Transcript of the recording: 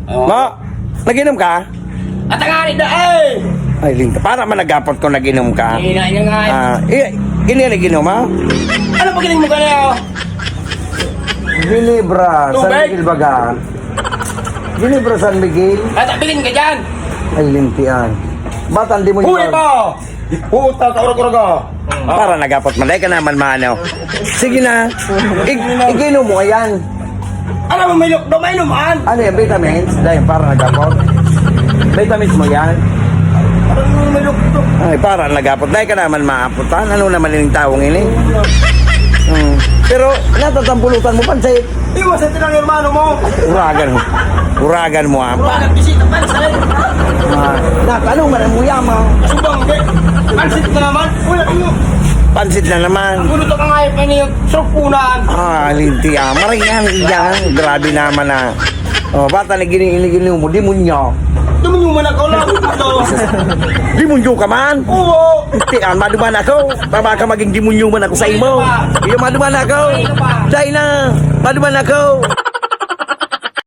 Ma, naginom ka? At ang anit na eh! Ay, linta. Para managapot ko naginom ka. Hinahin na nga eh. Iniginom ha? Ano pa gining mo ka na yun? Ginebra, San Tubig? Miguel baga. Ginebra, San Miguel. At bilhin ka dyan! Ay, lintian. Ba't hindi mo Huy pa! Puta, kaurag-urag ka! Para nagapot man. Dahil ka naman maano. Sige na. Iginom mo yan. Alam mo, may lumaan! Ano yan, vitamins? Dahil para nagapot. Vitamins mo yan. Parang may lukto. Ay, para nagapot. Dahil ka naman maaputan. Ano naman yung taong ini? Pero natatampulutan mo pansit. Iwas ang tinang hermano mo! Uragan mo. Uragan mo ha. Parang bisita pansit! Natanong man ang muyama. Subang, be! Pansit na naman! Wala mo! Pansit na naman. Puno to ka nga yung yung surpunan! Linti ah. Maringan yan. Grabe naman ah. Bata na giniginig mo. Demonyo. Naman yung manakaw lang ito! Demonyo ka man. Oo! Hindi ah. Maduman ako. Baba ka maging demonyo man ako sa imo. Iyo maduman ako. Dahil na. Maduman ako.